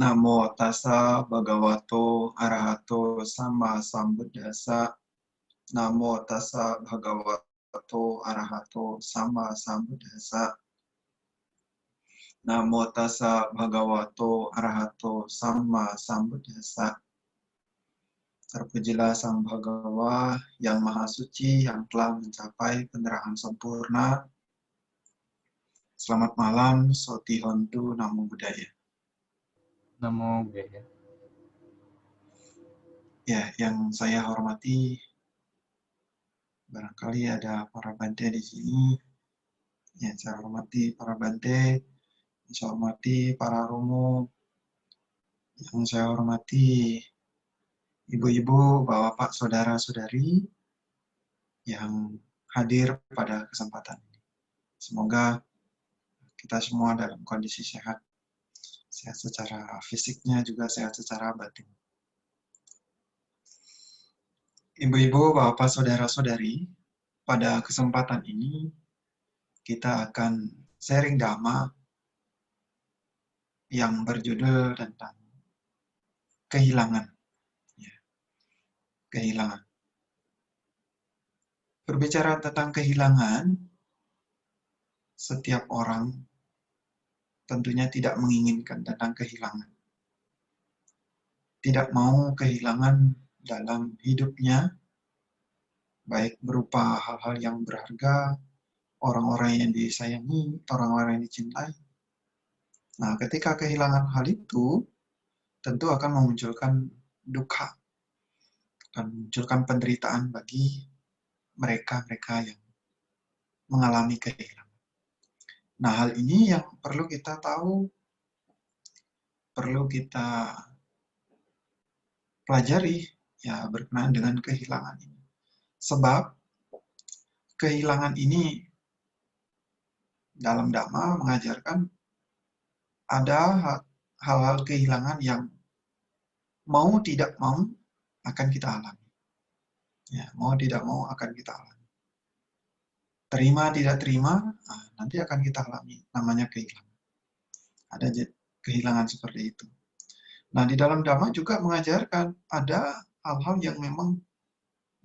Namo tassa bhagavato arahato sama sambuddhassa. Namo tassa bhagavato arahato sama sambuddhassa. Namo tassa bhagavato arahato sama sambuddhassa. Terpujilah Sang Bhagawa yang Maha Suci yang telah mencapai penerangan sempurna. Selamat malam, Soti Hontu, Namo Buddhaya. Namo Buddhaya. Ya, yang saya hormati, barangkali ada para bante di sini. Ya, saya hormati para bante, saya hormati para romo, yang saya hormati ibu-ibu, bapak-bapak, saudara-saudari yang hadir pada kesempatan ini. Semoga kita semua dalam kondisi sehat. Sehat secara fisiknya, juga sehat secara batin. Ibu-ibu, bapak, saudara-saudari, pada kesempatan ini kita akan sharing dhamma yang berjudul tentang kehilangan. Ya, kehilangan. Berbicara tentang kehilangan, setiap orang tentunya tidak menginginkan tentang kehilangan. Tidak mau kehilangan dalam hidupnya, baik berupa hal-hal yang berharga, orang-orang yang disayangi, orang-orang yang dicintai. Nah, ketika kehilangan hal itu, tentu akan memunculkan duka, akan memunculkan penderitaan bagi mereka-mereka yang mengalami kehilangan. Nah, hal ini yang perlu kita tahu, perlu kita pelajari, ya, berkenaan dengan kehilangan ini. Sebab kehilangan ini dalam Dhamma mengajarkan ada hal-hal kehilangan yang mau tidak mau akan kita alami. Ya, mau tidak mau akan kita alami. Terima tidak terima, nanti akan kita alami. Namanya kehilangan. Ada kehilangan seperti itu. Nah, di dalam Dhamma juga mengajarkan ada hal-hal yang memang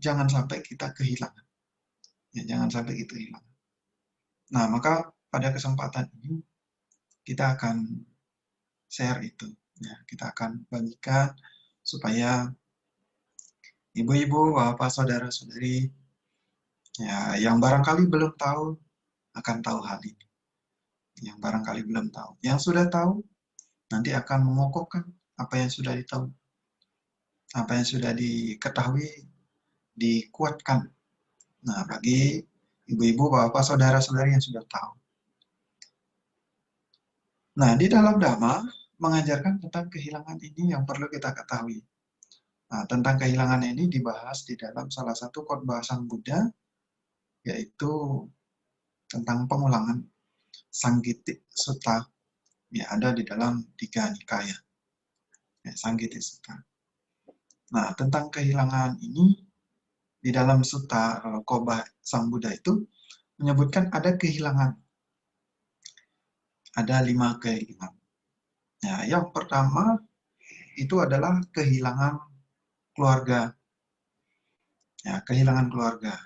jangan sampai kita kehilangan. Ya, jangan sampai kita kehilangan. Nah, maka pada kesempatan ini kita akan share itu. Ya, kita akan bagikan supaya ibu-ibu, bapak, saudara-saudari, ya, yang barangkali belum tahu akan tahu hal ini. Yang barangkali belum tahu. Yang sudah tahu nanti akan mengokohkan apa yang sudah ditahu. Apa yang sudah diketahui dikuatkan. Nah, bagi ibu-ibu, bapak, saudara-saudari yang sudah tahu. Nah, di dalam Dhamma mengajarkan tentang kehilangan ini yang perlu kita ketahui. Nah, tentang kehilangan ini dibahas di dalam salah satu khotbah Sang Buddha, yaitu tentang pengulangan Sanggiti Sutta, ya, ada di dalam tiga nikaya. Ya, Sanggiti Sutta. Nah, tentang kehilangan ini di dalam Sutta khotbah Sang Buddha itu menyebutkan ada kehilangan. Ada 5 kehilangan. Ya, yang pertama itu adalah kehilangan keluarga. Ya, kehilangan keluarga.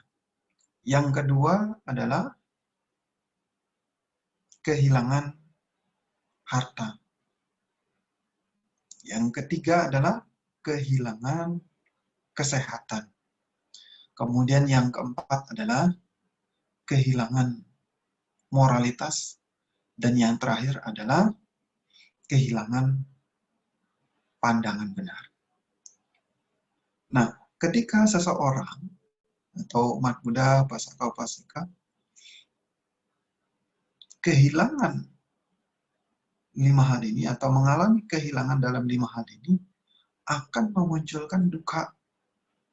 Yang kedua adalah kehilangan harta. Yang ketiga adalah kehilangan kesehatan. Kemudian yang keempat adalah kehilangan moralitas. Dan yang terakhir adalah kehilangan pandangan benar. Nah, ketika seseorang atau umat Buddha, upasaka-upasika, kehilangan 5 hal ini atau mengalami kehilangan dalam 5 hal ini, akan memunculkan duka,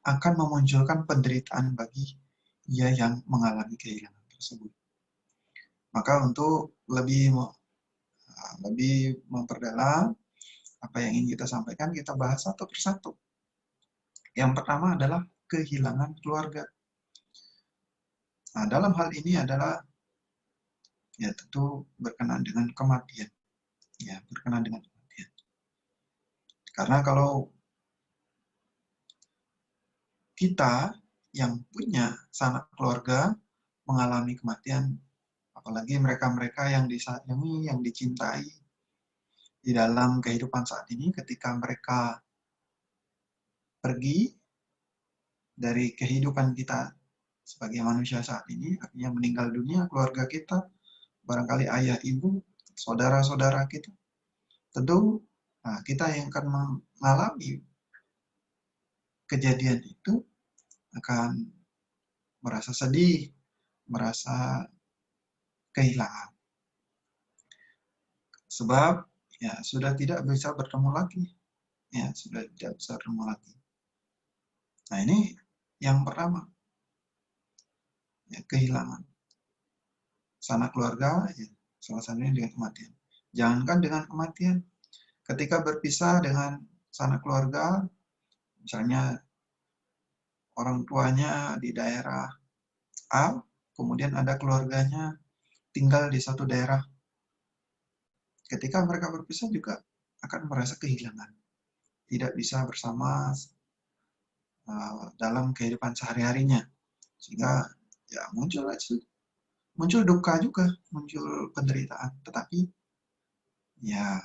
akan memunculkan penderitaan bagi ia yang mengalami kehilangan tersebut. Maka untuk lebih memperdalam apa yang ingin kita sampaikan, kita bahas satu persatu. Yang pertama adalah kehilangan keluarga. Nah, dalam hal ini adalah ya tentu berkenaan dengan kematian. Ya, berkenaan dengan kematian. Karena kalau kita yang punya sanak keluarga mengalami kematian, apalagi mereka-mereka yang disayangi, yang dicintai di dalam kehidupan saat ini, ketika mereka pergi dari kehidupan kita sebagai manusia saat ini, artinya meninggal dunia, keluarga kita, barangkali ayah, ibu, saudara-saudara kita, tentu kita yang akan mengalami kejadian itu akan merasa sedih, merasa kehilangan. Sebab ya sudah tidak bisa bertemu lagi. Ya, sudah tidak bisa bertemu lagi. Nah, ini yang pertama. Ya, kehilangan. Sanak keluarga, ya, salah satunya dengan kematian. Jangankan dengan kematian, ketika berpisah dengan sanak keluarga, misalnya orang tuanya di daerah A, kemudian ada keluarganya tinggal di satu daerah. Ketika mereka berpisah juga akan merasa kehilangan. Tidak bisa bersama dalam kehidupan sehari-harinya. Sehingga ya muncul duka juga, muncul penderitaan. Tetapi ya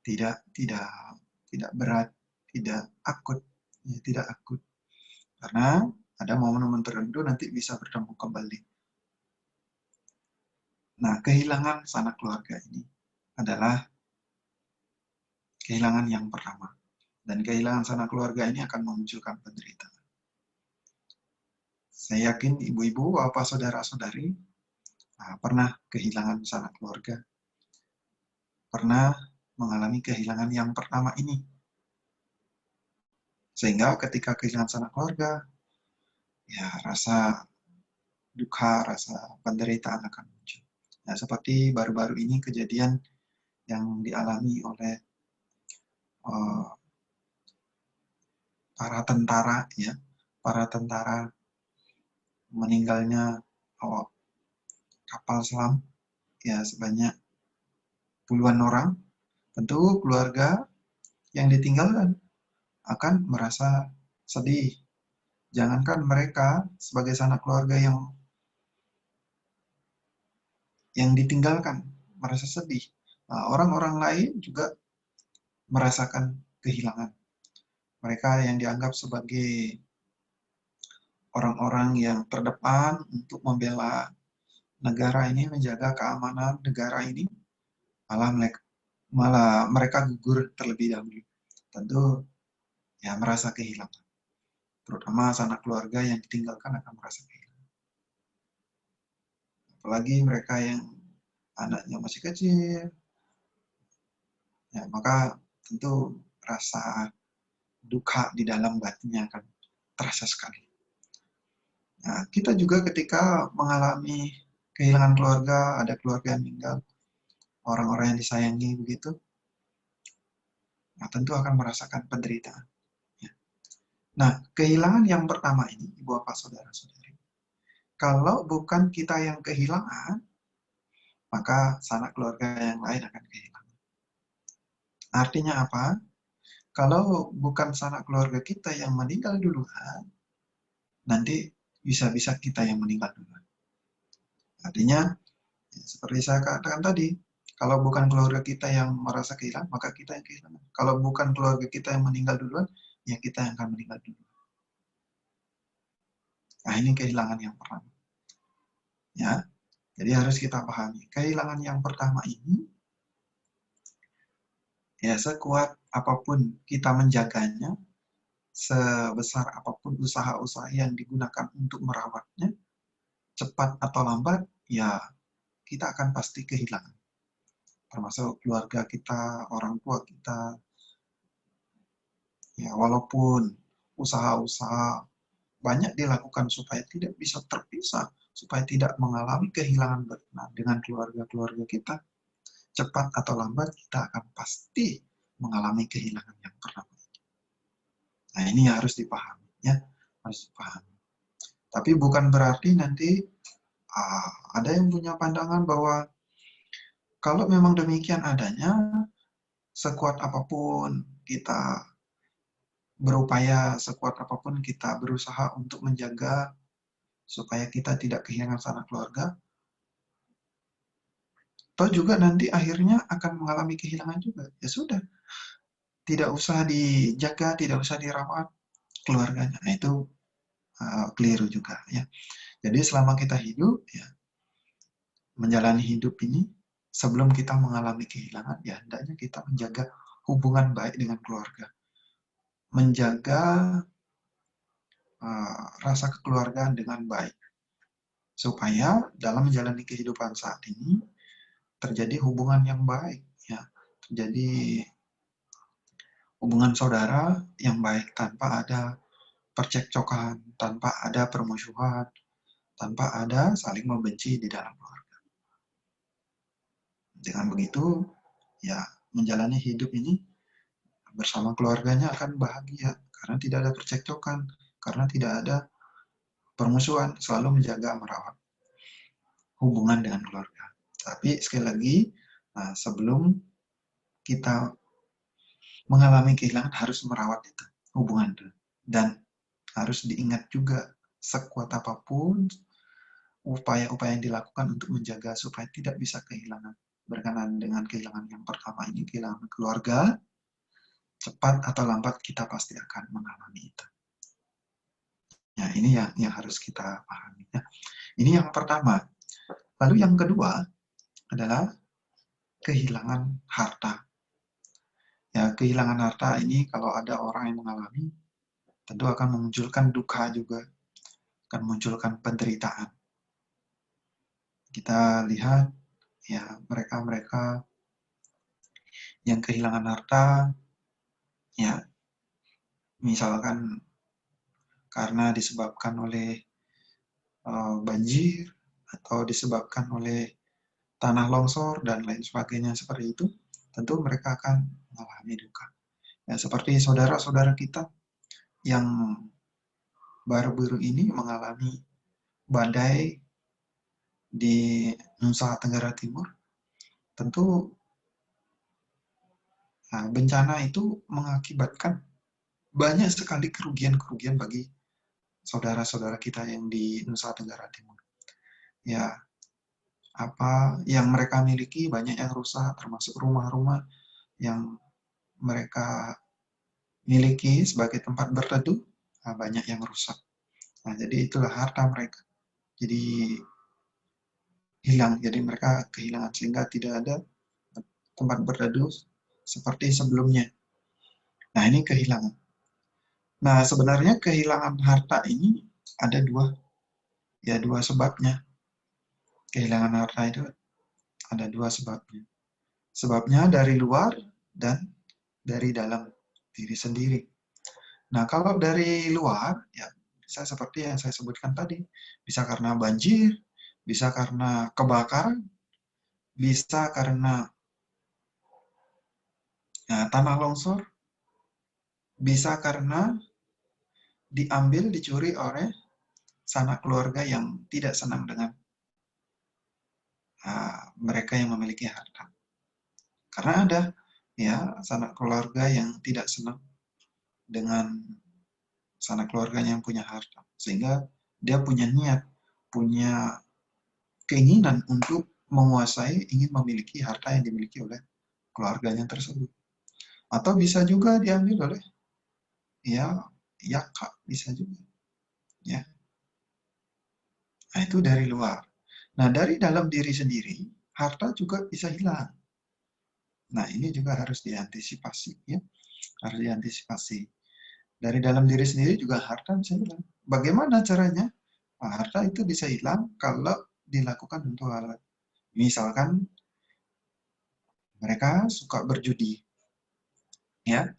tidak berat, tidak akut, ya, tidak akut. Karena ada momen-momen tertentu nanti bisa bertemu kembali. Nah, kehilangan sanak keluarga ini adalah kehilangan yang pertama. Dan kehilangan sanak keluarga ini akan memunculkan penderitaan. Saya yakin ibu-ibu, bapak, saudara-saudari pernah kehilangan sanak keluarga. Pernah mengalami kehilangan yang pertama ini. Sehingga ketika kehilangan sanak keluarga, ya rasa duka, rasa penderitaan akan muncul. Ya, seperti baru-baru ini kejadian yang dialami oleh para tentara, ya, para tentara meninggalnya awak kapal selam, ya sebanyak puluhan orang. Tentu keluarga yang ditinggalkan akan merasa sedih. Jangankan mereka sebagai sanak keluarga yang ditinggalkan merasa sedih. Orang-orang lain juga merasakan kehilangan. Mereka yang dianggap sebagai orang-orang yang terdepan untuk membela negara ini, menjaga keamanan negara ini, malah mereka gugur terlebih dahulu. Tentu ya merasa kehilangan. Terutama sanak keluarga yang ditinggalkan akan merasa kehilangan. Apalagi mereka yang anaknya masih kecil, ya maka tentu rasa duka di dalam batinnya akan terasa sekali. Nah, kita juga ketika mengalami kehilangan keluarga, ada keluarga yang meninggal, orang-orang yang disayangi begitu, nah tentu akan merasakan penderitaan. Ya. Nah, kehilangan yang pertama ini, ibu bapak saudara-saudari, kalau bukan kita yang kehilangan, maka sanak keluarga yang lain akan kehilangan. Artinya apa? Kalau bukan sanak keluarga kita yang meninggal duluan, nanti bisa-bisa kita yang meninggal duluan. Artinya, seperti saya katakan tadi, kalau bukan keluarga kita yang merasa kehilangan, maka kita yang kehilangan. Kalau bukan keluarga kita yang meninggal duluan, ya kita yang akan meninggal duluan. Nah, ini kehilangan yang pertama. Ya, jadi harus kita pahami. Kehilangan yang pertama ini, ya sekuat apapun kita menjaganya, sebesar apapun usaha-usaha yang digunakan untuk merawatnya, cepat atau lambat, ya kita akan pasti kehilangan. Termasuk keluarga kita, orang tua kita. Ya, walaupun usaha-usaha banyak dilakukan supaya tidak bisa terpisah, supaya tidak mengalami kehilangan dengan keluarga-keluarga kita, cepat atau lambat kita akan pasti mengalami kehilangan yang pertama. Nah, ini harus dipahami, ya, harus dipahami. Tapi bukan berarti nanti ada yang punya pandangan bahwa kalau memang demikian adanya, sekuat apapun kita berupaya, sekuat apapun kita berusaha untuk menjaga supaya kita tidak kehilangan sanak keluarga, atau juga nanti akhirnya akan mengalami kehilangan juga. Ya sudah, tidak usah dijaga, tidak usah dirawat keluarganya. Nah, itu keliru juga ya. Jadi selama kita hidup ya, menjalani hidup ini, sebelum kita mengalami kehilangan, ya hendaknya kita menjaga hubungan baik dengan keluarga. Menjaga rasa kekeluargaan dengan baik. Supaya dalam menjalani kehidupan saat ini, terjadi hubungan yang baik. Ya. Terjadi hubungan saudara yang baik tanpa ada percekcokan, tanpa ada permusuhan, tanpa ada saling membenci di dalam keluarga. Dengan begitu, ya menjalani hidup ini bersama keluarganya akan bahagia karena tidak ada percekcokan, karena tidak ada permusuhan, selalu menjaga merawat hubungan dengan keluarga. Tapi sekali lagi, sebelum kita mengalami kehilangan harus merawat itu hubungan itu, dan harus diingat juga sekuat apapun upaya-upaya yang dilakukan untuk menjaga supaya tidak bisa kehilangan. Berkenaan dengan kehilangan yang pertama ini, kehilangan keluarga, cepat atau lambat kita pasti akan mengalami itu. Ya, ini yang harus kita pahami. Ya. Ini yang pertama. Lalu yang kedua adalah kehilangan harta. Ya, kehilangan harta ini kalau ada orang yang mengalami, tentu akan memunculkan duka juga, akan memunculkan penderitaan. Kita lihat ya mereka-mereka yang kehilangan harta, ya misalkan karena disebabkan oleh banjir atau disebabkan oleh tanah longsor dan lain sebagainya seperti itu, tentu mereka akan mengalami duka. Ya, seperti saudara-saudara kita yang baru-baru ini mengalami badai di Nusa Tenggara Timur, tentu bencana itu mengakibatkan banyak sekali kerugian-kerugian bagi saudara-saudara kita yang di Nusa Tenggara Timur. Ya, apa yang mereka miliki banyak yang rusak, termasuk rumah-rumah yang mereka miliki sebagai tempat berteduh, banyak yang rusak. Nah, jadi itulah harta mereka. Jadi hilang, jadi mereka kehilangan sehingga tidak ada tempat berteduh seperti sebelumnya. Nah, ini kehilangan. Nah, sebenarnya kehilangan harta ini ada dua sebabnya. Kehilangan harta itu ada dua sebabnya. Sebabnya dari luar dan dari dalam diri sendiri. Nah, kalau dari luar, ya bisa seperti yang saya sebutkan tadi. Bisa karena banjir, bisa karena kebakaran, bisa karena tanah longsor, bisa karena diambil, dicuri oleh sanak keluarga yang tidak senang dengan mereka yang memiliki harta. Karena ada ya sanak keluarga yang tidak senang dengan sanak keluarganya yang punya harta, sehingga dia punya niat, punya keinginan untuk menguasai, ingin memiliki harta yang dimiliki oleh keluarganya tersebut. Atau bisa juga diambil oleh kak, bisa juga. Ya. Nah, itu dari luar. Nah, dari dalam diri sendiri, harta juga bisa hilang. Nah, ini juga harus diantisipasi, ya. Harus diantisipasi. Dari dalam diri sendiri juga harta bisa hilang. Bagaimana caranya? Nah, harta itu bisa hilang kalau dilakukan untuk hal. Misalkan mereka suka berjudi. Ya,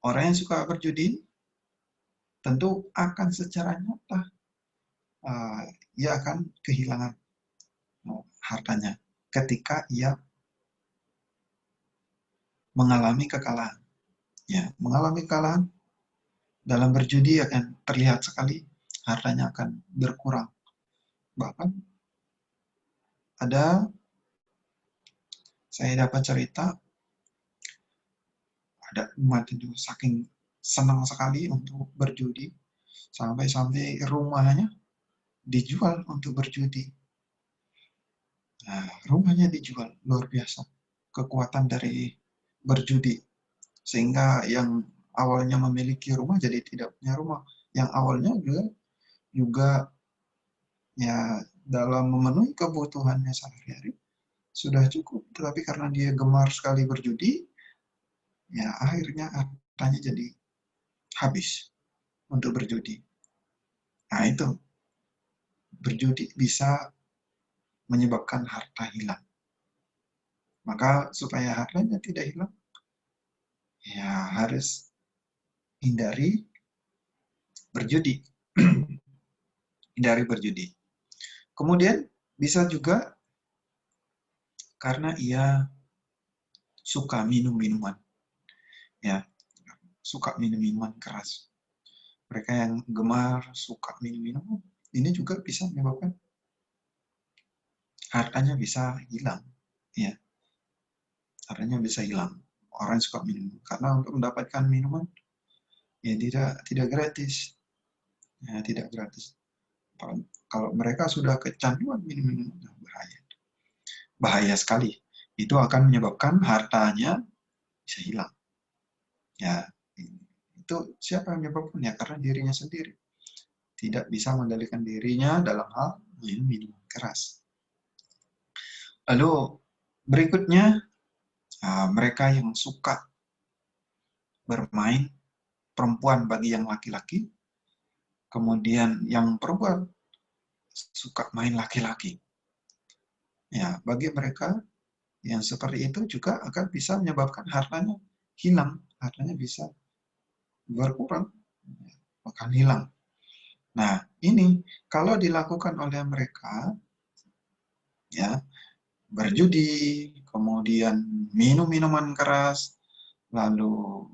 orang yang suka berjudi tentu akan secara nyata ia akan kehilangan hartanya ketika ia mengalami kekalahan. Ya, mengalami kekalahan dalam berjudi akan terlihat sekali hartanya akan berkurang. Bahkan saya dapat cerita ada umat itu saking senang sekali untuk berjudi, sampai-sampai rumahnya dijual untuk berjudi. Nah, rumahnya dijual, luar biasa. Kekuatan dari berjudi. Sehingga yang awalnya memiliki rumah jadi tidak punya rumah. Yang awalnya juga ya dalam memenuhi kebutuhannya sehari-hari sudah cukup. Tetapi karena dia gemar sekali berjudi, ya akhirnya hartanya jadi habis untuk berjudi. Nah itu, berjudi bisa menyebabkan harta hilang. Maka supaya hartanya tidak hilang, ya harus hindari berjudi. Hindari berjudi. Kemudian bisa juga karena ia suka minum minuman. Ya, suka minum minuman keras. Mereka yang gemar suka minum minuman, ini juga bisa menyebabkan hartanya bisa hilang. Ya, hartanya bisa hilang. Orang yang suka minum karena untuk mendapatkan minuman ya tidak gratis. Ya, tidak gratis. Kalau mereka sudah kecanduan minum-minum, bahaya. Bahaya sekali. Itu akan menyebabkan hartanya bisa hilang. Ya, itu siapa yang menyebabkan? Ya, karena dirinya sendiri. Tidak bisa mengendalikan dirinya dalam hal minum keras. Lalu berikutnya, mereka yang suka bermain, perempuan bagi yang laki-laki, kemudian yang perempuan suka main laki-laki. Ya, bagi mereka yang seperti itu juga akan bisa menyebabkan hartanya hilang, hartanya bisa berkurang, akan hilang. Nah, ini kalau dilakukan oleh mereka, ya berjudi, kemudian minum minuman keras, lalu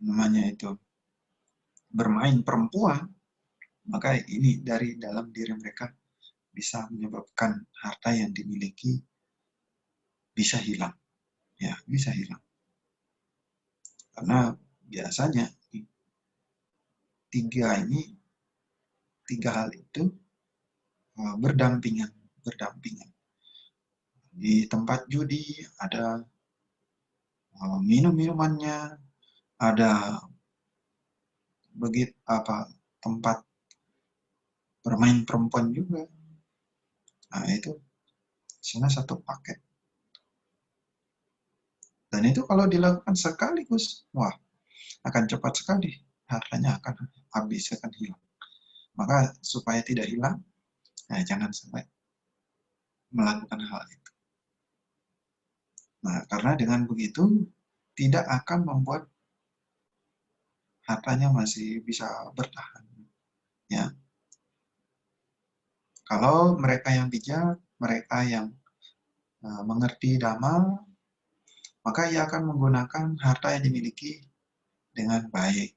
namanya itu bermain perempuan, maka ini dari dalam diri mereka bisa menyebabkan harta yang dimiliki bisa hilang, ya bisa hilang. Karena biasanya tiga hal itu berdampingan. Di tempat judi ada minum-minumannya, ada tempat bermain perempuan juga. Nah, itu sana satu paket. Dan itu kalau dilakukan sekaligus, wah, akan cepat sekali. Hartanya akan habis, akan hilang. Maka supaya tidak hilang, ya jangan sampai melakukan hal itu. Nah, karena dengan begitu, tidak akan membuat hartanya masih bisa bertahan. Ya. Kalau mereka yang bijak, mereka yang mengerti dhamma, maka ia akan menggunakan harta yang dimiliki dengan baik.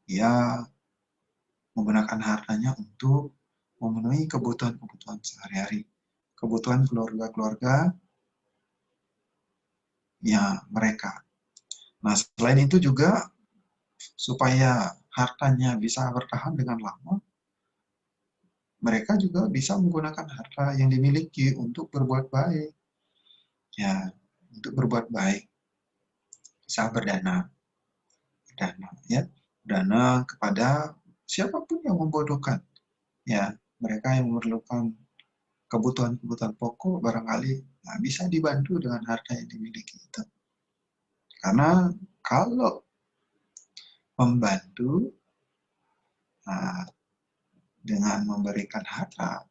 Ia menggunakan hartanya untuk memenuhi kebutuhan-kebutuhan sehari-hari, kebutuhan keluarga-keluarga ya mereka. Nah, selain itu juga supaya hartanya bisa bertahan dengan lama, mereka juga bisa menggunakan harta yang dimiliki untuk berbuat baik. Ya, untuk berbuat baik. Bisa berdana ya, dana kepada siapapun yang membutuhkan. Ya, mereka yang memerlukan kebutuhan-kebutuhan pokok barangkali bisa dibantu dengan harta yang dimiliki itu. Karena kalau membantu dengan memberikan harta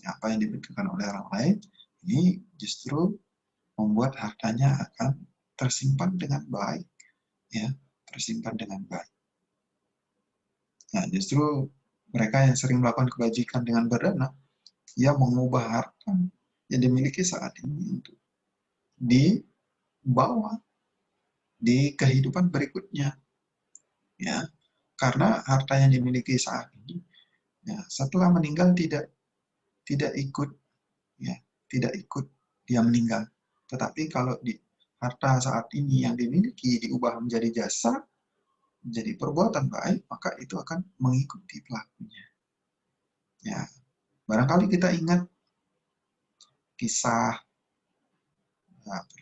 apa yang diberikan oleh orang lain, ini justru membuat hartanya akan tersimpan dengan baik, ya, tersimpan dengan baik. Nah, justru mereka yang sering melakukan kebajikan dengan berdana, ia mengubah harta yang dimiliki saat ini untuk dibawa di kehidupan berikutnya, ya, karena harta yang dimiliki saat ini, ya, setelah meninggal tidak ikut, ya, tidak ikut dia meninggal, tetapi kalau harta saat ini yang dimiliki diubah menjadi jasa, menjadi perbuatan baik, maka itu akan mengikuti pelakunya. Ya, barangkali kita ingat kisah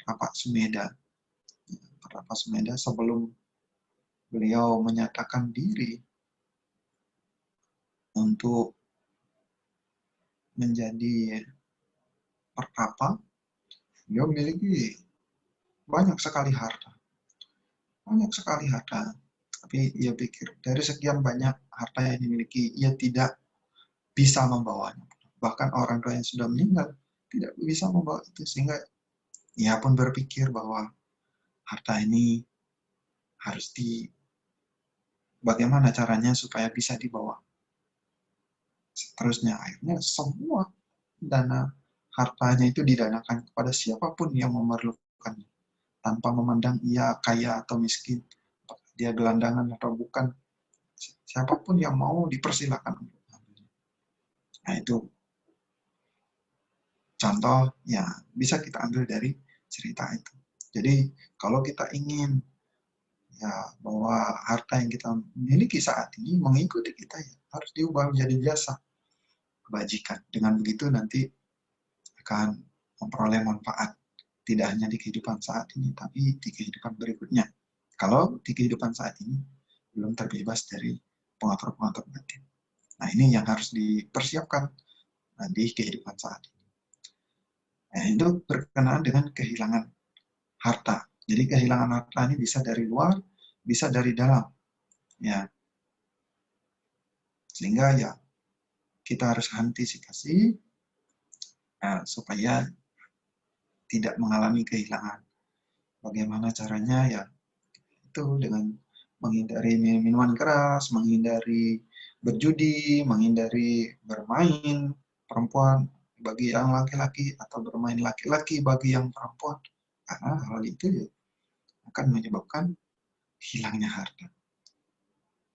Pak Sumeda. Pak Sumeda sebelum beliau menyatakan diri untuk menjadi pertapa, beliau memiliki banyak sekali harta. Banyak sekali harta. Tapi ia pikir dari sekian banyak harta yang dimiliki, ia tidak bisa membawanya. Bahkan orang tua yang sudah meninggal tidak bisa membawa itu, sehingga ia pun berpikir bahwa harta ini harus bagaimana caranya supaya bisa dibawa. Seterusnya akhirnya semua dana hartanya itu didanakan kepada siapapun yang memerlukannya, tanpa memandang ia kaya atau miskin, dia gelandangan atau bukan, siapapun yang mau dipersilakan untuk mengambilnya. Nah, itu contoh yang bisa kita ambil dari cerita itu. Jadi kalau kita ingin ya bahwa harta yang kita miliki saat ini mengikuti kita, ya harus diubah menjadi jasa kebajikan. Dengan begitu nanti akan memperoleh manfaat tidak hanya di kehidupan saat ini, tapi di kehidupan berikutnya. Kalau di kehidupan saat ini belum terbebas dari pengatur-pengatur batin. Nah, ini yang harus dipersiapkan di kehidupan saat ini. Nah, itu berkenaan dengan kehilangan harta. Jadi kehilangan harta ini bisa dari luar, bisa dari dalam. Ya, sehingga ya kita harus antisipasi supaya tidak mengalami kehilangan. Bagaimana caranya? Ya itu dengan menghindari minuman keras, menghindari berjudi, menghindari bermain perempuan bagi yang laki-laki atau bermain laki-laki bagi yang perempuan. Karena hal itu ya akan menyebabkan hilangnya harta.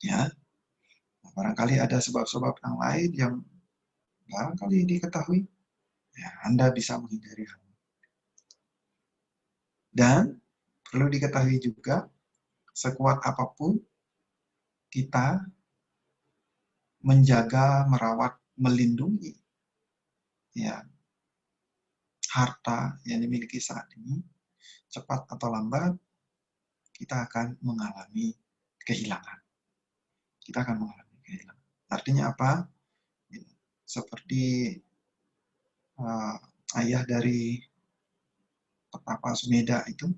Ya, nah, barangkali ada sebab-sebab yang lain yang barangkali diketahui, ya Anda bisa menghindari hal ini. Dan perlu diketahui juga, sekuat apapun kita menjaga, merawat, melindungi ya harta yang dimiliki saat ini, cepat atau lambat kita akan mengalami kehilangan. Kita akan mengalami kehilangan. Artinya apa? Seperti ayah dari Pertapa Sumeda itu,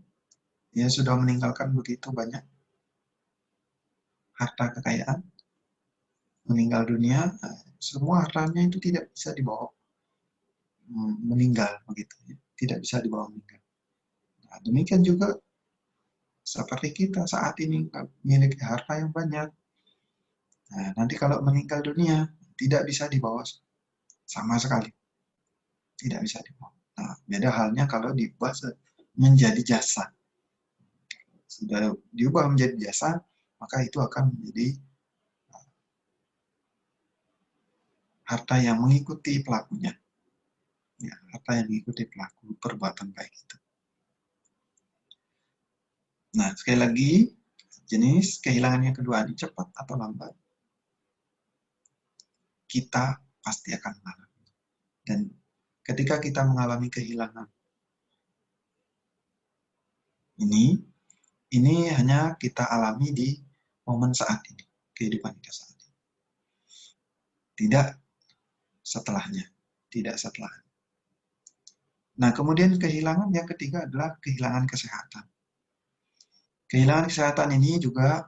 dia sudah meninggalkan begitu banyak harta kekayaan, meninggal dunia, semua hartanya itu tidak bisa dibawa meninggal begitu, tidak bisa dibawa meninggal. Nah, demikian juga seperti kita saat ini memiliki harta yang banyak. Nah, nanti kalau meninggal dunia tidak bisa dibawa sama sekali, tidak bisa dibawa. Nah, beda halnya kalau diubah menjadi jasa. Sudah diubah menjadi jasa, maka itu akan menjadi harta yang mengikuti pelakunya. Ya, harta yang mengikuti pelaku perbuatan baik itu. Nah, sekali lagi, jenis kehilangan yang kedua ini cepat atau lambat, kita pasti akan mengalami. Dan ketika kita mengalami kehilangan ini hanya kita alami di momen saat ini, kehidupan kita saat ini. Tidak setelahnya, tidak setelahnya. Nah, kemudian kehilangan yang ketiga adalah kehilangan kesehatan. Kehilangan kesehatan ini juga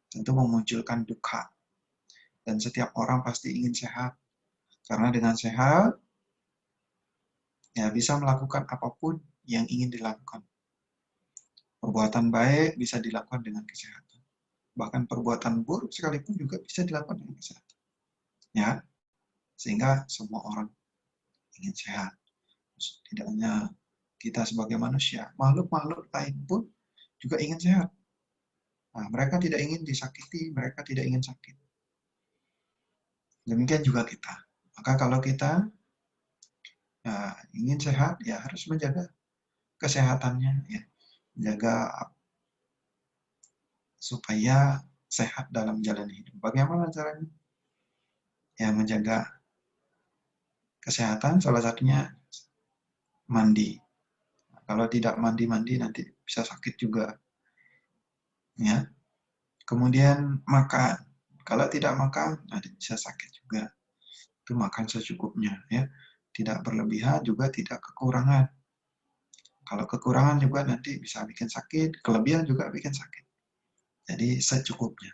tentu memunculkan duka. Dan setiap orang pasti ingin sehat. Karena dengan sehat, ya bisa melakukan apapun yang ingin dilakukan. Perbuatan baik bisa dilakukan dengan kesehatan. Bahkan perbuatan buruk sekalipun juga bisa dilakukan dengan kesehatan. Ya, sehingga semua orang ingin sehat. Tidak hanya kita sebagai manusia, makhluk-makhluk lain pun juga ingin sehat. Nah, mereka tidak ingin disakiti, mereka tidak ingin sakit. Demikian juga kita. Maka kalau kita ingin sehat, ya harus menjaga kesehatannya, ya, menjaga supaya sehat dalam jalan hidup. Bagaimana caranya? Ya, menjaga kesehatan salah satunya mandi. Kalau tidak mandi-mandi nanti bisa sakit juga, ya. Kemudian makan. Kalau tidak makan nanti bisa sakit juga. Itu makan secukupnya, ya. Tidak berlebihan juga tidak kekurangan. Kalau kekurangan juga nanti bisa bikin sakit, kelebihan juga bikin sakit. Jadi secukupnya.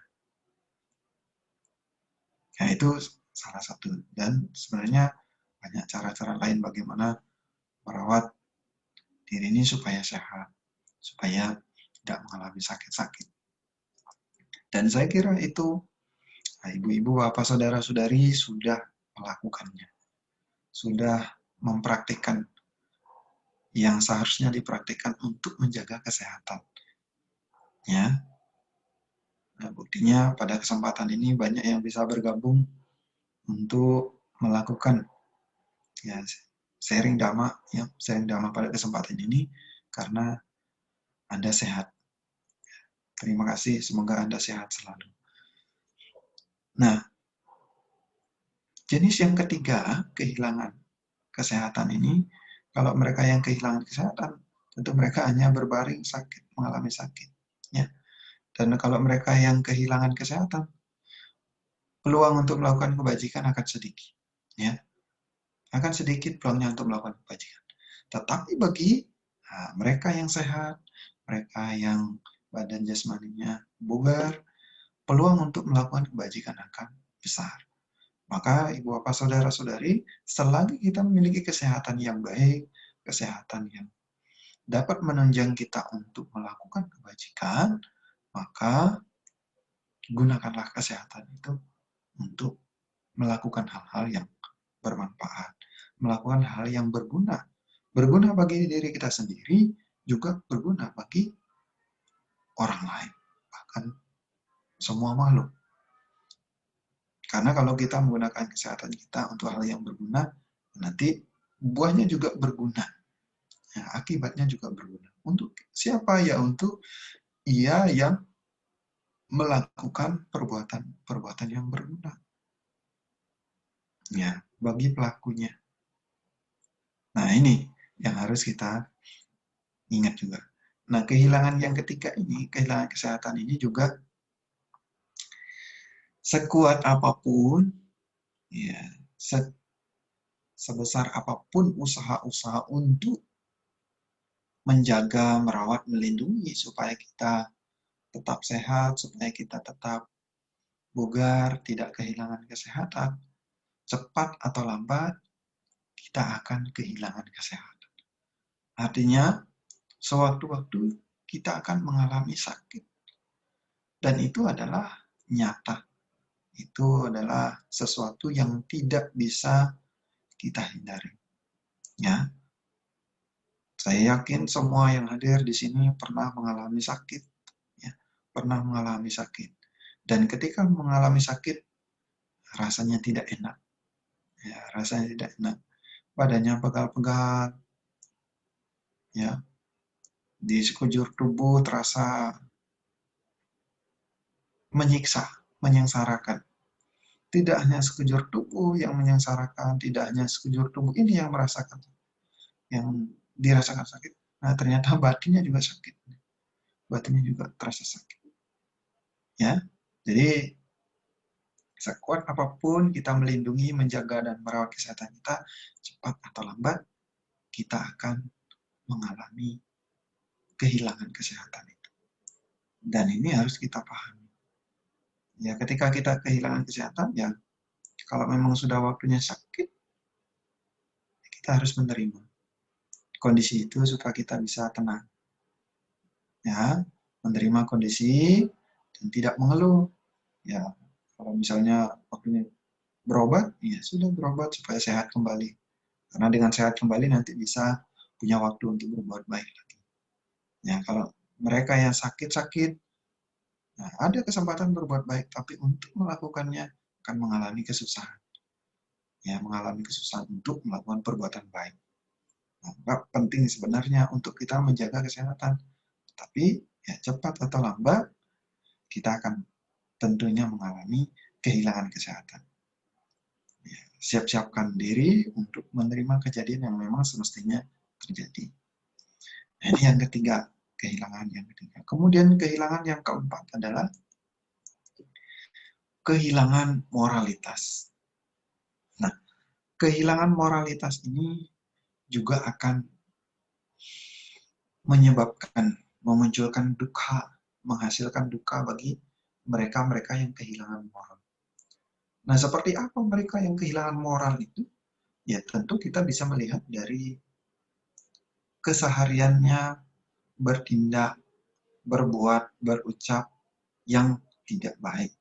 Nah, itu salah satu. Dan sebenarnya banyak cara-cara lain bagaimana merawat diri ini supaya sehat, supaya tidak mengalami sakit-sakit. Dan saya kira itu ibu-ibu, bapak, saudara-saudari sudah melakukannya, sudah mempraktikkan yang seharusnya dipraktikkan untuk menjaga kesehatan. Ya, nah, buktinya pada kesempatan ini banyak yang bisa bergabung untuk melakukan ya sharing dhamma pada kesempatan ini karena Anda sehat. Terima kasih, semoga Anda sehat selalu. Nah, jenis yang ketiga, kehilangan kesehatan ini, kalau mereka yang kehilangan kesehatan, tentu mereka hanya berbaring sakit, mengalami sakit. Ya. Dan kalau mereka yang kehilangan kesehatan, peluang untuk melakukan kebajikan akan sedikit. Ya. Akan sedikit peluangnya untuk melakukan kebajikan. Tetapi bagi mereka yang sehat, mereka yang badan jasmaninya bugar, peluang untuk melakukan kebajikan akan besar. Maka ibu bapak saudara-saudari, selagi kita memiliki kesehatan yang baik, kesehatan yang dapat menunjang kita untuk melakukan kebajikan, maka gunakanlah kesehatan itu untuk melakukan hal-hal yang bermanfaat, melakukan hal yang berguna. Berguna bagi diri kita sendiri, juga berguna bagi orang lain, bahkan semua makhluk. Karena kalau kita menggunakan kesehatan kita untuk hal yang berguna, nanti buahnya juga berguna. Ya, akibatnya juga berguna. Untuk siapa? Ya untuk ia yang melakukan perbuatan yang berguna. Ya, bagi pelakunya. Nah, ini yang harus kita ingat juga. Nah, kehilangan yang ketiga ini, kehilangan kesehatan ini juga sekuat apapun, ya, sebesar apapun usaha-usaha untuk menjaga, merawat, melindungi supaya kita tetap sehat, supaya kita tetap bugar, tidak kehilangan kesehatan, cepat atau lambat kita akan kehilangan kesehatan. Artinya, sewaktu-waktu kita akan mengalami sakit. Dan itu adalah nyata. Itu adalah sesuatu yang tidak bisa kita hindari. Ya. Saya yakin semua yang hadir di sini pernah mengalami sakit. Ya. Pernah mengalami sakit. Dan ketika mengalami sakit, rasanya tidak enak. Ya, rasanya tidak enak. Badannya pegal-pegal. Ya. Di sekujur tubuh terasa menyiksa, menyengsarakan. Tidak hanya sekujur tubuh yang menyengsarakan, tidak hanya sekujur tubuh ini yang merasakan, yang dirasakan sakit. Nah, ternyata batinnya juga sakit. Batinnya juga terasa sakit. Ya, jadi sekuat apapun kita melindungi, menjaga, dan merawat kesehatan kita, cepat atau lambat, kita akan mengalami kehilangan kesehatan itu. Dan ini harus kita pahami. Ya, ketika kita kehilangan kesehatan, ya kalau memang sudah waktunya sakit, kita harus menerima kondisi itu supaya kita bisa tenang. Ya, menerima kondisi dan tidak mengeluh. Ya, kalau misalnya waktunya berobat, ya sudah berobat supaya sehat kembali. Karena dengan sehat kembali nanti bisa punya waktu untuk berbuat baik lagi. Ya, kalau mereka yang sakit-sakit, nah, ada kesempatan berbuat baik, tapi untuk melakukannya akan mengalami kesusahan. Ya, mengalami kesusahan untuk melakukan perbuatan baik. Nah, penting sebenarnya untuk kita menjaga kesehatan. Tapi ya cepat atau lambat kita akan tentunya mengalami kehilangan kesehatan. Ya, siap-siapkan diri untuk menerima kejadian yang memang semestinya terjadi. Nah, ini yang ketiga, kehilangan yang ketiga. Kemudian kehilangan yang keempat adalah kehilangan moralitas. Nah, kehilangan moralitas ini juga akan menyebabkan, memunculkan duka, menghasilkan duka bagi mereka-mereka yang kehilangan moral. Nah, seperti apa mereka yang kehilangan moral itu? Ya, tentu kita bisa melihat dari kesehariannya bertindak, berbuat, berucap yang tidak baik.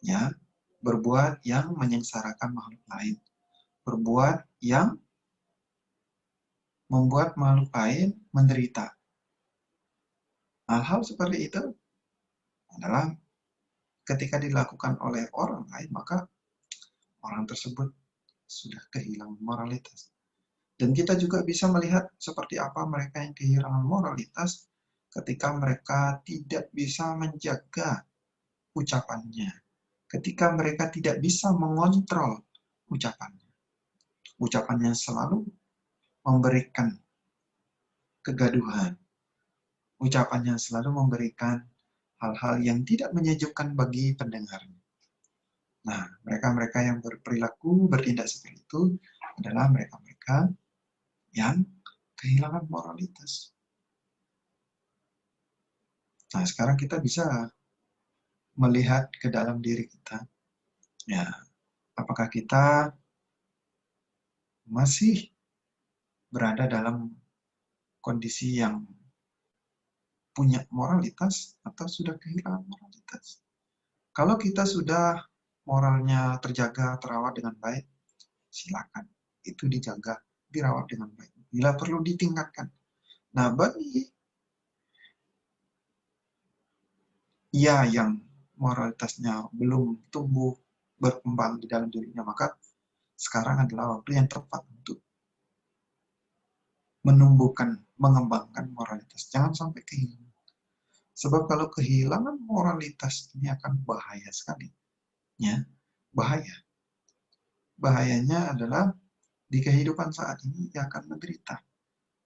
Ya, berbuat yang menyengsarakan makhluk lain. Berbuat yang membuat makhluk lain menderita. Hal-hal seperti itu adalah ketika dilakukan oleh orang lain, maka orang tersebut sudah kehilangan moralitas. Dan kita juga bisa melihat seperti apa mereka yang kehilangan moralitas ketika mereka tidak bisa menjaga ucapannya, ketika mereka tidak bisa mengontrol ucapannya. Ucapannya selalu memberikan kegaduhan, ucapannya selalu memberikan hal-hal yang tidak menyejukkan bagi pendengarnya. Nah, mereka-mereka yang berperilaku, bertindak seperti itu adalah mereka-mereka yang kehilangan moralitas. Nah, sekarang kita bisa melihat ke dalam diri kita. Ya, apakah kita masih berada dalam kondisi yang punya moralitas atau sudah kehilangan moralitas? Kalau kita sudah moralnya terjaga, terawat dengan baik, silakan. Itu dijaga, dirawat dengan baik. Bila perlu ditingkatkan. Nah, bagi ia yang moralitasnya belum tumbuh, berkembang di dalam dirinya, maka sekarang adalah waktu yang tepat untuk menumbuhkan, mengembangkan moralitas. Jangan sampai kehilangan. Sebab kalau kehilangan moralitas ini akan bahaya sekali. Ya, bahaya. Bahayanya adalah di kehidupan saat ini ia akan menderita.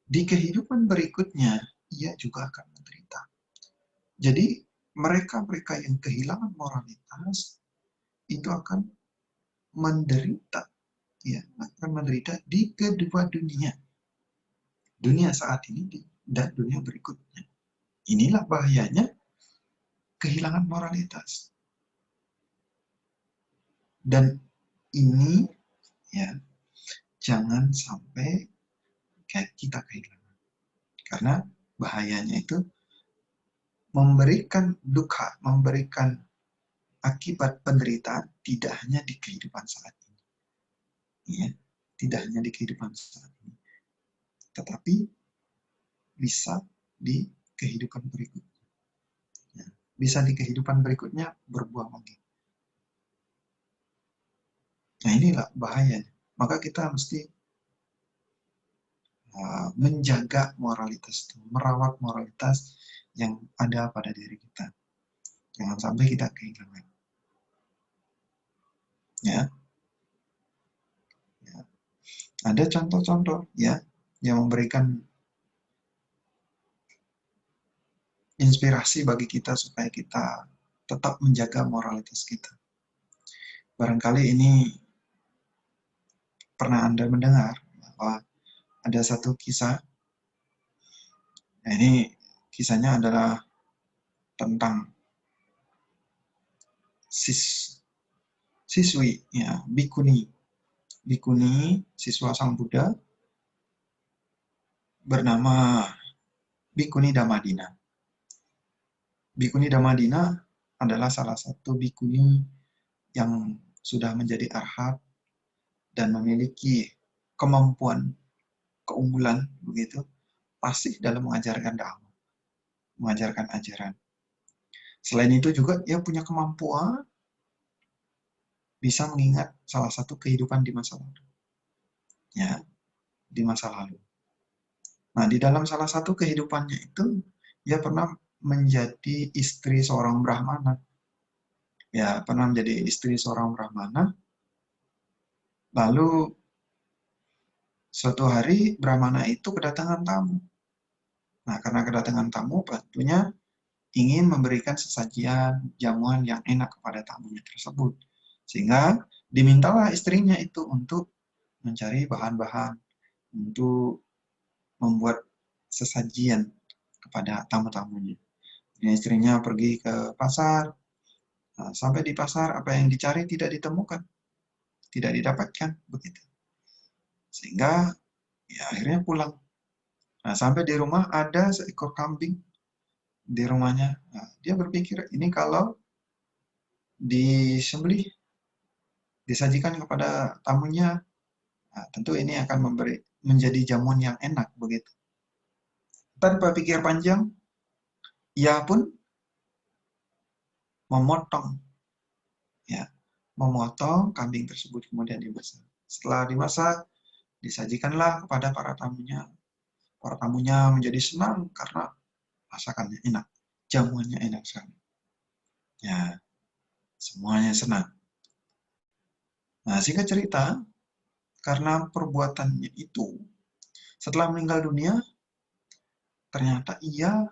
Di kehidupan berikutnya ia juga akan menderita. Jadi mereka-mereka yang kehilangan moralitas itu akan menderita, ya, akan menderita di kedua dunia. Dunia saat ini dan dunia berikutnya. Inilah bahayanya kehilangan moralitas. Dan ini ya jangan sampai kayak kita kehilangan. Karena bahayanya itu memberikan duka, memberikan akibat penderitaan tidak hanya di kehidupan saat ini. Ya, tidak hanya di kehidupan saat ini. Tetapi bisa di kehidupan berikutnya. Ya, bisa di kehidupan berikutnya berbuah lagi. Nah, inilah bahayanya. Maka kita mesti menjaga moralitas itu, merawat moralitas yang ada pada diri kita. Jangan sampai kita kehilangan. Ya. Ya. Ada contoh-contoh ya yang memberikan inspirasi bagi kita supaya kita tetap menjaga moralitas kita. Barangkali ini pernah Anda mendengar bahwa ada satu kisah. Nah, ini kisahnya adalah tentang siswi, ya, bikuni, siswa Sang Buddha bernama Bikuni Damadina. Bikuni Damadina adalah salah satu bikuni yang sudah menjadi arhat dan memiliki kemampuan, keunggulan begitu, fasih dalam mengajarkan dakwah, mengajarkan ajaran. Selain itu juga dia punya kemampuan bisa mengingat salah satu kehidupan di masa lalu. Ya, di masa lalu. Nah, di dalam salah satu kehidupannya itu, dia pernah menjadi istri seorang Brahmana. Ya, pernah menjadi istri seorang Brahmana. Lalu, suatu hari Brahmana itu kedatangan tamu. Nah, karena kedatangan tamu, tentunya ingin memberikan sesajian jamuan yang enak kepada tamunya tersebut. Sehingga dimintalah istrinya itu untuk mencari bahan-bahan untuk membuat sesajian kepada tamu-tamunya. Istrinya pergi ke pasar, sampai di pasar apa yang dicari tidak ditemukan, tidak didapatkan, begitu. Sehingga ya akhirnya pulang. Nah, sampai di rumah ada seekor kambing di rumahnya. Nah, dia berpikir ini kalau disembelih, disajikan kepada tamunya, nah, tentu ini akan menjadi jamuan yang enak, begitu. Tanpa pikir panjang, ia pun memotong, ya, memotong kambing tersebut kemudian dimasak. Setelah dimasak, disajikanlah kepada para tamunya. Para tamunya menjadi senang karena masakannya enak, jamuannya enak sekali. Ya, semuanya senang. Nah, singkat cerita, karena perbuatannya itu, setelah meninggal dunia, ternyata ia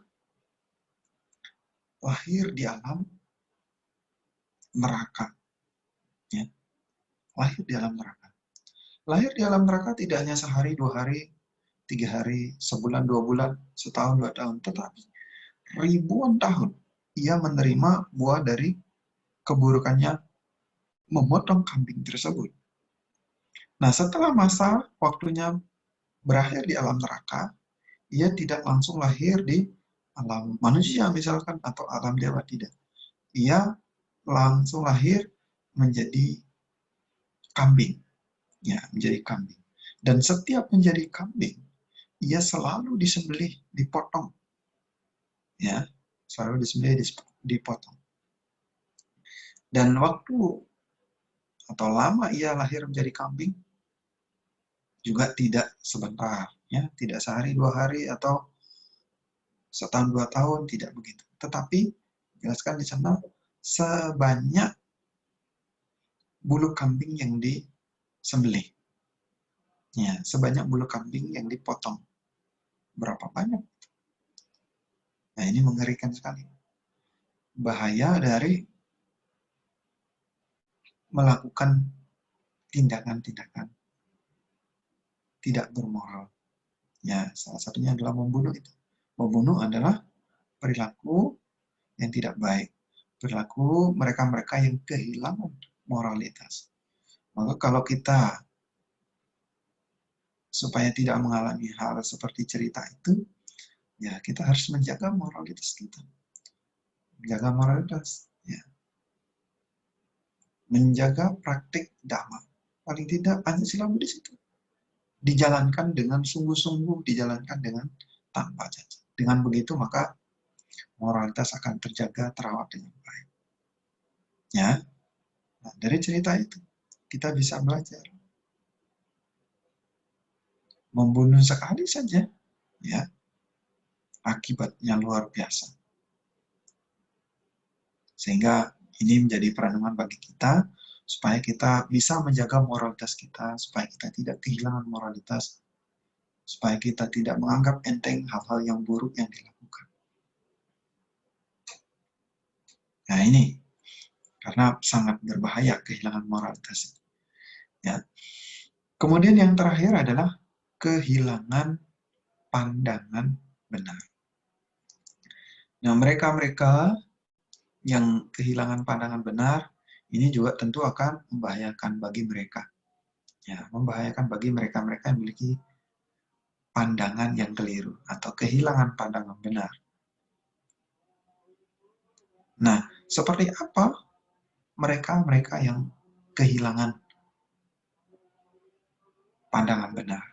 lahir di alam neraka. Ya, lahir di alam neraka. Lahir di alam neraka tidak hanya sehari, 2 hari, 3 hari, sebulan, 2 bulan, setahun, 2 tahun, tetapi ribuan tahun ia menerima buah dari keburukannya memotong kambing tersebut. Nah, setelah masa waktunya berakhir di alam neraka, ia tidak langsung lahir di alam manusia misalkan atau alam dewa, tidak. Ia langsung lahir menjadi kambing, ya, menjadi kambing. Dan setiap menjadi kambing, ia selalu disembelih, dipotong, ya, selalu disembelih, dipotong. Dan waktu atau lama ia lahir menjadi kambing juga tidak sebentar, ya, tidak sehari, 2 hari, atau setahun, 2 tahun, tidak begitu. Tetapi jelaskan di sana sebanyak bulu kambing yang disembelih. Ya, sebanyak bulu kambing yang dipotong. Berapa banyak? Nah, ini mengerikan sekali. Bahaya dari melakukan tindakan-tindakan tidak bermoral. Ya, salah satunya adalah membunuh itu. Membunuh adalah perilaku yang tidak baik. Perilaku mereka-mereka yang kehilangan moralitas. Maka kalau kita supaya tidak mengalami hal seperti cerita itu, ya kita harus menjaga moralitas kita. Menjaga moralitas, ya. Menjaga praktik dhamma. Paling tidak Pancasila di situ. Dijalankan dengan sungguh-sungguh, dijalankan dengan tanpa cacat. Dengan begitu maka moralitas akan terjaga, terawat dengan baik. Ya, nah, dari cerita itu kita bisa belajar. Membunuh sekali saja, ya, akibatnya luar biasa. Sehingga ini menjadi perenungan bagi kita, supaya kita bisa menjaga moralitas kita, supaya kita tidak kehilangan moralitas, supaya kita tidak menganggap enteng hal-hal yang buruk yang dilakukan. Nah ini, karena sangat berbahaya kehilangan moralitas. Ya. Kemudian yang terakhir adalah kehilangan pandangan benar. Nah, mereka-mereka yang kehilangan pandangan benar, ini juga tentu akan membahayakan bagi mereka. Ya, membahayakan bagi mereka-mereka yang memiliki pandangan yang keliru atau kehilangan pandangan benar. Nah, seperti apa mereka-mereka yang kehilangan pandangan benar?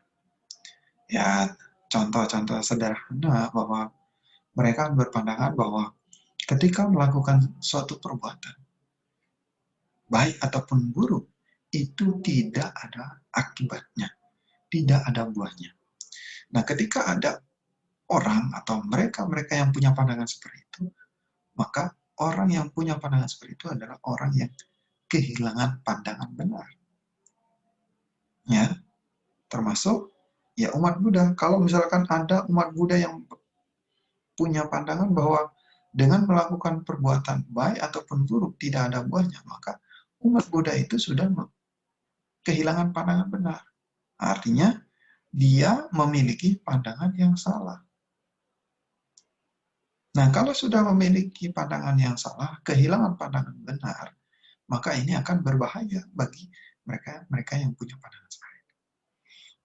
Ya, contoh-contoh sederhana bahwa mereka berpandangan bahwa ketika melakukan suatu perbuatan, baik ataupun buruk, itu tidak ada akibatnya, tidak ada buahnya. Nah, ketika ada orang atau mereka yang punya pandangan seperti itu, maka orang yang punya pandangan seperti itu adalah orang yang kehilangan pandangan benar. Ya, termasuk ya umat Buddha. Kalau misalkan ada umat Buddha yang punya pandangan bahwa dengan melakukan perbuatan baik ataupun buruk tidak ada buahnya, maka umat Buddha itu sudah kehilangan pandangan benar. Artinya dia memiliki pandangan yang salah. Nah, kalau sudah memiliki pandangan yang salah, kehilangan pandangan benar, maka ini akan berbahaya bagi mereka yang punya pandangan seperti itu.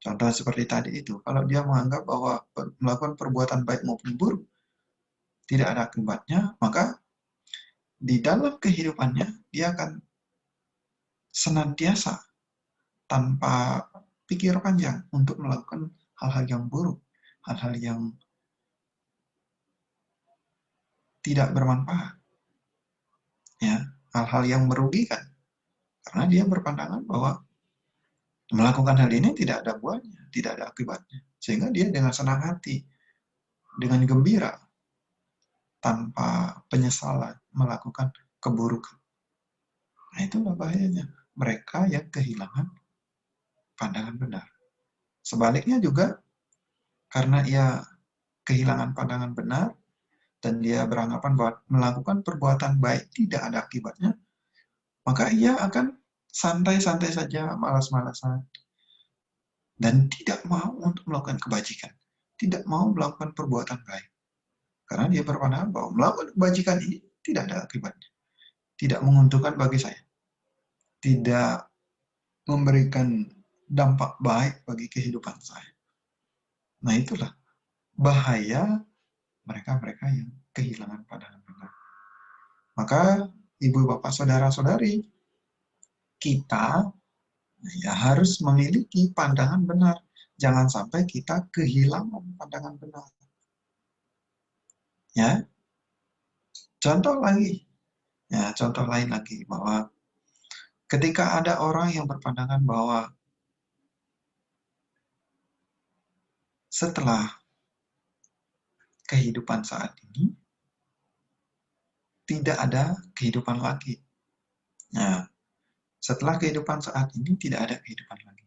Contoh seperti tadi itu, kalau dia menganggap bahwa melakukan perbuatan baik maupun buruk tidak ada akibatnya, maka di dalam kehidupannya dia akan senantiasa tanpa pikir panjang untuk melakukan hal-hal yang buruk, hal-hal yang tidak bermanfaat, ya, hal-hal yang merugikan, karena dia berpandangan bahwa melakukan hal ini tidak ada buahnya, tidak ada akibatnya, sehingga dia dengan senang hati, dengan gembira, tanpa penyesalan melakukan keburukan. Nah, itulah bahayanya mereka yang kehilangan pandangan benar. Sebaliknya juga, karena ia kehilangan pandangan benar, dan dia beranggapan bahwa melakukan perbuatan baik tidak ada akibatnya, maka ia akan santai-santai saja, malas-malasan, dan tidak mau untuk melakukan kebajikan, tidak mau melakukan perbuatan baik. Karena dia berpandangan bahwa melakukan kebajikan ini tidak ada akibatnya, tidak menguntungkan bagi saya, tidak memberikan dampak baik bagi kehidupan saya. Nah, itulah bahaya mereka-mereka yang kehilangan pandangan benar. Maka ibu bapak saudara-saudari, kita ya harus memiliki pandangan benar. Jangan sampai kita kehilangan pandangan benar. Ya, contoh lain lagi bahwa ketika ada orang yang berpandangan bahwa setelah kehidupan saat ini tidak ada kehidupan lagi. Nah, setelah kehidupan saat ini tidak ada kehidupan lagi.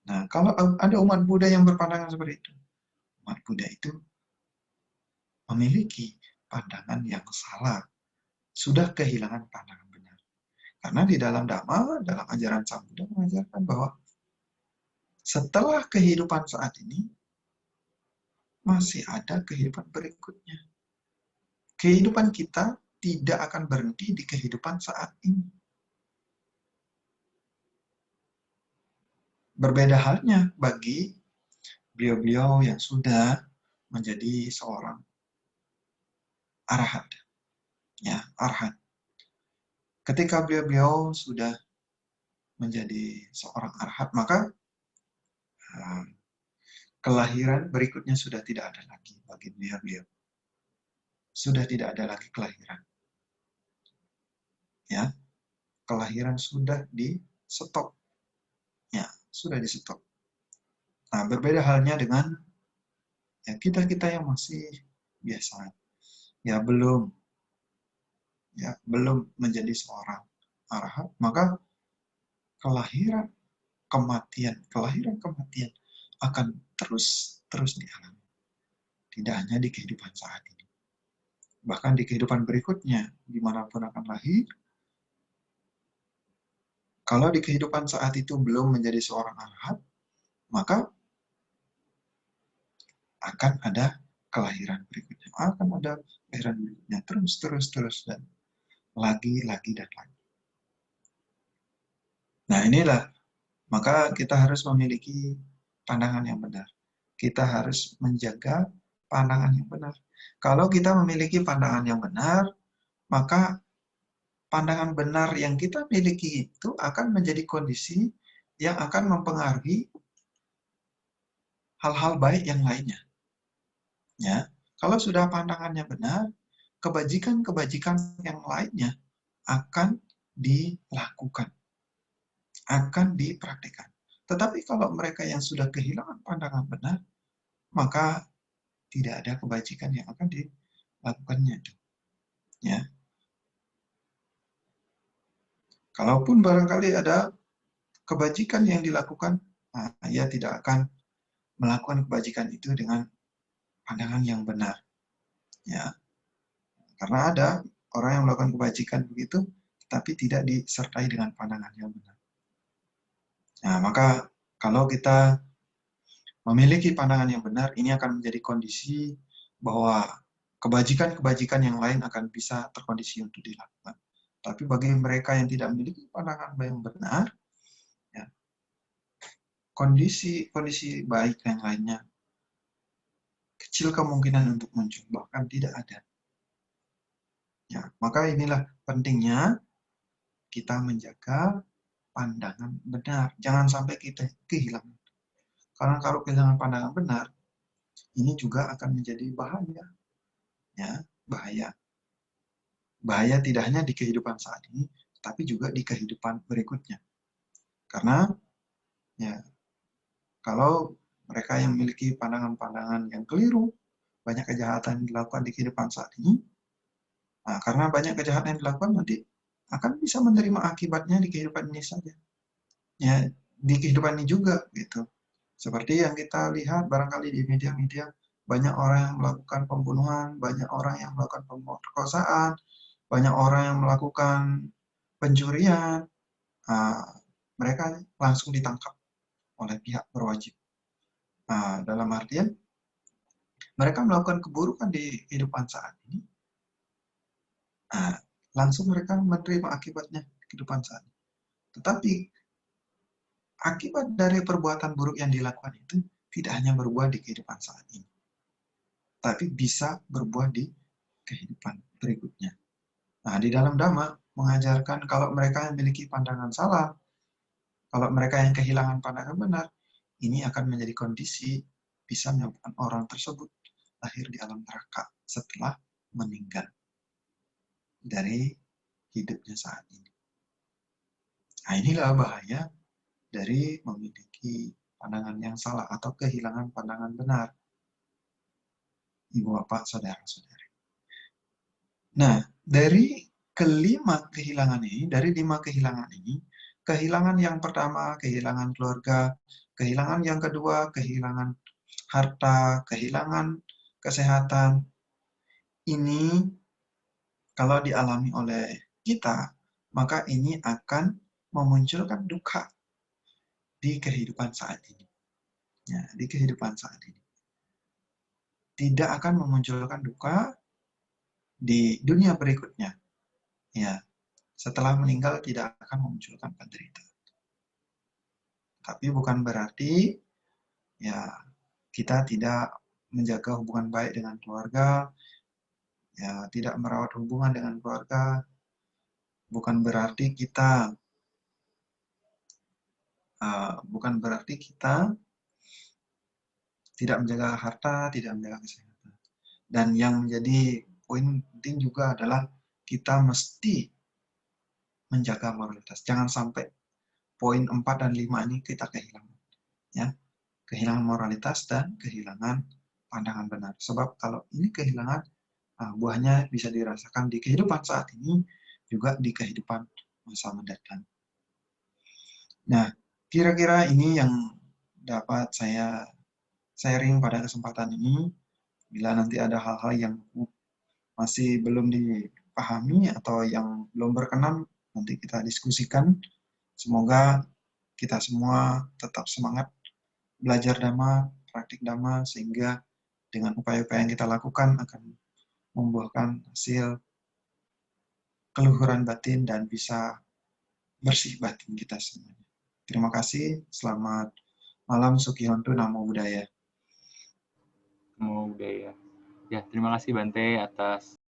Nah, kalau ada umat Buddha yang berpandangan seperti itu, umat Buddha itu memiliki pandangan yang salah, sudah kehilangan pandangan benar. Karena di dalam Dhamma, dalam ajaran Sang Buddha mengajarkan bahwa setelah kehidupan saat ini, masih ada kehidupan berikutnya. Kehidupan kita tidak akan berhenti di kehidupan saat ini. Berbeda halnya bagi beliau-beliau yang sudah menjadi seorang arahat. Ya, arahat. Ketika beliau-beliau sudah menjadi seorang arahat, maka kelahiran berikutnya sudah tidak ada lagi bagi beliau-beliau. Sudah tidak ada lagi kelahiran. Ya, kelahiran sudah di stop. Ya, sudah di stop. Nah, berbeda halnya dengan ya kita yang masih biasa, ya belum menjadi seorang arahat, maka kelahiran kematian akan terus dialami. Tidak hanya di kehidupan saat ini, bahkan di kehidupan berikutnya, dimanapun akan lahir. Kalau di kehidupan saat itu belum menjadi seorang arahat, maka akan ada kelahiran berikutnya, terus, dan lagi dan lagi. Nah, inilah, maka kita harus memiliki pandangan yang benar. Kita harus menjaga pandangan yang benar. Kalau kita memiliki pandangan yang benar, maka pandangan benar yang kita miliki itu akan menjadi kondisi yang akan mempengaruhi hal-hal baik yang lainnya. Ya, kalau sudah pandangannya benar, kebajikan-kebajikan yang lainnya akan dilakukan, akan dipraktikkan. Tetapi kalau mereka yang sudah kehilangan pandangan benar, maka tidak ada kebajikan yang akan dilakukannya. Ya. Kalaupun barangkali ada kebajikan yang dilakukan, ia tidak akan melakukan kebajikan itu dengan pandangan yang benar. Ya. Karena ada orang yang melakukan kebajikan begitu, tapi tidak disertai dengan pandangan yang benar. Nah, maka kalau kita memiliki pandangan yang benar, ini akan menjadi kondisi bahwa kebajikan-kebajikan yang lain akan bisa terkondisi untuk dilakukan. Tapi bagi mereka yang tidak memiliki pandangan yang benar, ya, kondisi baik yang lainnya kecil kemungkinan untuk muncul, bahkan tidak ada. Ya, maka inilah pentingnya kita menjaga pandangan benar. Jangan sampai kita kehilangan. Karena kalau kehilangan pandangan benar, ini juga akan menjadi bahaya. Ya, bahaya. Bahaya tidak hanya di kehidupan saat ini, tapi juga di kehidupan berikutnya. Karena ya, kalau mereka yang memiliki pandangan-pandangan yang keliru, banyak kejahatan yang dilakukan di kehidupan saat ini, nah, karena banyak kejahatan yang dilakukan nanti akan bisa menerima akibatnya di kehidupan ini saja. Ya, di kehidupan ini juga gitu. Seperti yang kita lihat barangkali di media-media, banyak orang yang melakukan pembunuhan, banyak orang yang melakukan pemerkosaan, banyak orang yang melakukan pencurian, mereka langsung ditangkap oleh pihak berwajib. Dalam artian, mereka melakukan keburukan di kehidupan saat ini, langsung mereka menerima akibatnya di kehidupan saat ini. Tetapi, akibat dari perbuatan buruk yang dilakukan itu tidak hanya berbuah di kehidupan saat ini, tapi bisa berbuah di kehidupan berikutnya. Nah, di dalam Dhamma mengajarkan kalau mereka yang memiliki pandangan salah, kalau mereka yang kehilangan pandangan benar, ini akan menjadi kondisi bisa menyebabkan orang tersebut lahir di alam neraka setelah meninggal dari hidupnya saat ini. Nah, inilah bahaya dari memiliki pandangan yang salah atau kehilangan pandangan benar. Ibu, bapak, saudara-saudari. Nah, dari kelima kehilangan ini, dari 5 kehilangan ini, kehilangan yang pertama, kehilangan keluarga, kehilangan yang kedua, kehilangan harta, kehilangan kesehatan, ini kalau dialami oleh kita, maka ini akan memunculkan duka di kehidupan saat ini. Ya, di kehidupan saat ini. Tidak akan memunculkan duka di dunia berikutnya. Ya, setelah meninggal tidak akan memunculkan penderitaan. Tapi bukan berarti ya kita tidak menjaga hubungan baik dengan keluarga, ya tidak merawat hubungan dengan keluarga. Bukan berarti kita tidak menjaga harta, tidak menjaga kesehatan. Dan yang menjadi poin penting juga adalah kita mesti menjaga moralitas. Jangan sampai poin 4 dan 5 ini kita kehilangan. Ya, kehilangan moralitas dan kehilangan pandangan benar. Sebab kalau ini kehilangan, buahnya bisa dirasakan di kehidupan saat ini, juga di kehidupan masa mendatang. Nah, kira-kira ini yang dapat saya sharing pada kesempatan ini. Bila nanti ada hal-hal yang masih belum dipahami atau yang belum berkenan, nanti kita diskusikan. Semoga kita semua tetap semangat belajar Dhamma, praktik Dhamma, sehingga dengan upaya-upaya yang kita lakukan akan membuahkan hasil keluhuran batin dan bisa bersih batin kita semuanya. Terima kasih, selamat malam, Sukihontu, Namo Buddhaya. Namo Buddhaya. Ya, terima kasih Bante atas